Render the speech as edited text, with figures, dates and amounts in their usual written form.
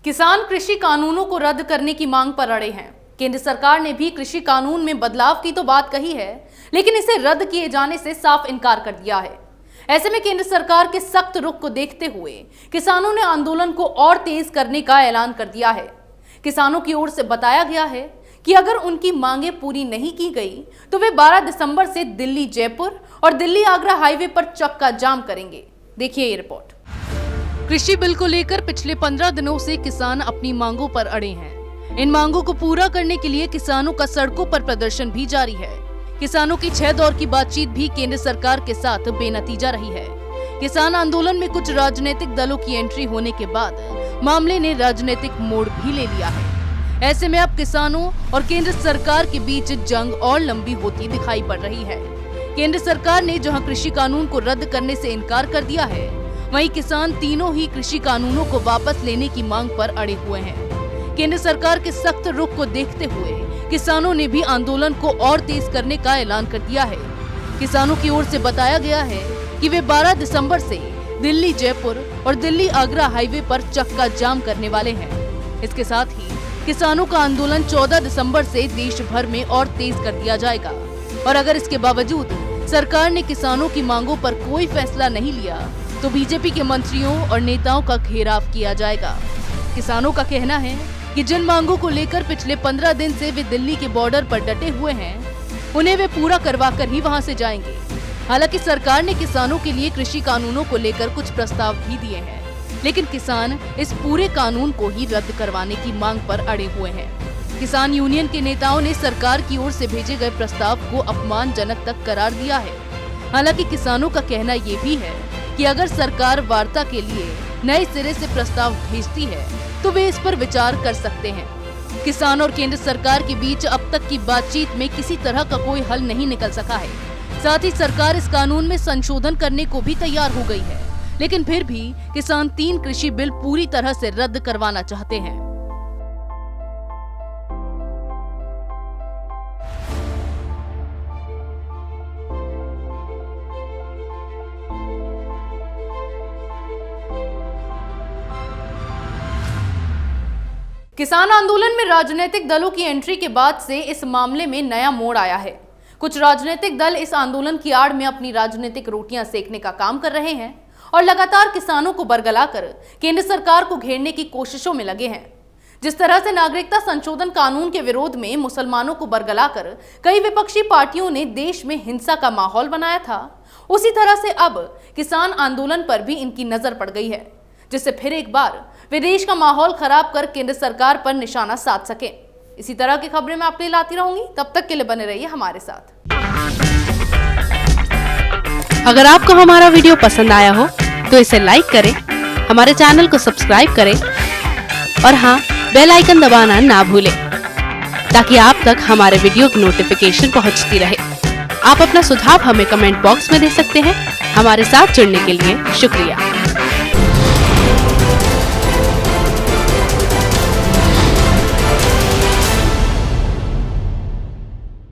किसान कृषि कानूनों को रद्द करने की मांग पर अड़े हैं। केंद्र सरकार ने भी कृषि कानून में बदलाव की तो बात कही है, लेकिन इसे रद्द किए जाने से साफ इनकार कर दिया है। ऐसे में केंद्र सरकार के सख्त रुख को देखते हुए किसानों ने आंदोलन को और तेज करने का ऐलान कर दिया है। किसानों की ओर से बताया गया है कि अगर उनकी मांगे पूरी नहीं की गई तो वे 12 दिसंबर से दिल्ली जयपुर और दिल्ली आगरा हाईवे पर चक्का जाम करेंगे। देखिए ये रिपोर्ट। कृषि बिल को लेकर पिछले 15 दिनों से किसान अपनी मांगों पर अड़े हैं। इन मांगों को पूरा करने के लिए किसानों का सड़कों पर प्रदर्शन भी जारी है। किसानों की 6 दौर की बातचीत भी केंद्र सरकार के साथ बेनतीजा रही है। किसान आंदोलन में कुछ राजनीतिक दलों की एंट्री होने के बाद मामले ने राजनीतिक मोड़ भी ले लिया है। ऐसे में अब किसानों और केंद्र सरकार के बीच जंग और लंबी होती दिखाई पड़ रही है। केंद्र सरकार ने जहां कृषि कानून को रद्द करने से इनकार कर दिया है, वहीं किसान तीनों ही कृषि कानूनों को वापस लेने की मांग पर अड़े हुए हैं। केंद्र सरकार के सख्त रुख को देखते हुए किसानों ने भी आंदोलन को और तेज करने का ऐलान कर दिया है। किसानों की ओर से बताया गया है कि वे 12 दिसंबर से दिल्ली जयपुर और दिल्ली आगरा हाईवे पर चक्का जाम करने वाले हैं। इसके साथ ही किसानों का आंदोलन 14 दिसंबर से देश भर में और तेज कर दिया जाएगा और अगर इसके बावजूद सरकार ने किसानों की मांगों पर कोई फैसला नहीं लिया तो बीजेपी के मंत्रियों और नेताओं का घेराव किया जाएगा। किसानों का कहना है कि जिन मांगों को लेकर पिछले 15 दिन से वे दिल्ली के बॉर्डर पर डटे हुए हैं, उन्हें वे पूरा करवाकर ही वहां से जाएंगे। हालांकि सरकार ने किसानों के लिए कृषि कानूनों को लेकर कुछ प्रस्ताव भी दिए हैं, लेकिन किसान इस पूरे कानून को ही रद्द करवाने की मांग पर अड़े हुए हैं। किसान यूनियन के नेताओं ने सरकार की ओर से भेजे गए प्रस्ताव को अपमानजनक तक करार दिया है। हालांकि किसानों का कहना ये भी है कि अगर सरकार वार्ता के लिए नए सिरे से प्रस्ताव भेजती है तो वे इस पर विचार कर सकते हैं। किसान और केंद्र सरकार के बीच अब तक की बातचीत में किसी तरह का कोई हल नहीं निकल सका है। साथ ही सरकार इस कानून में संशोधन करने को भी तैयार हो गई है, लेकिन फिर भी किसान 3 कृषि बिल पूरी तरह से रद्द करवाना चाहते हैं। किसान आंदोलन में राजनीतिक दलों की एंट्री के बाद से इस मामले में नया मोड़ आया है। कुछ राजनीतिक दल इस आंदोलन की आड़ में अपनी राजनीतिक रोटियां सेकने का काम कर रहे हैं और लगातार किसानों को बरगलाकर केंद्र सरकार को घेरने की कोशिशों में लगे हैं। जिस तरह से नागरिकता संशोधन कानून के विरोध में मुसलमानों को बरगलाकर कई विपक्षी पार्टियों ने देश में हिंसा का माहौल बनाया था, उसी तरह से अब किसान आंदोलन पर भी इनकी नजर पड़ गई है, जिससे फिर एक बार विदेश का माहौल खराब कर केंद्र सरकार पर निशाना साध सके। इसी तरह की खबरें मैं आपके लिए लाती रहूंगी। तब तक के लिए बने रहिए हमारे साथ। अगर आपको हमारा वीडियो पसंद आया हो तो इसे लाइक करें, हमारे चैनल को सब्सक्राइब करें और हाँ, बेल आइकन दबाना ना भूलें ताकि आप तक हमारे वीडियो की नोटिफिकेशन पहुंचती रहे। आप अपना सुझाव हमें कमेंट बॉक्स में दे सकते हैं। हमारे साथ जुड़ने के लिए शुक्रिया।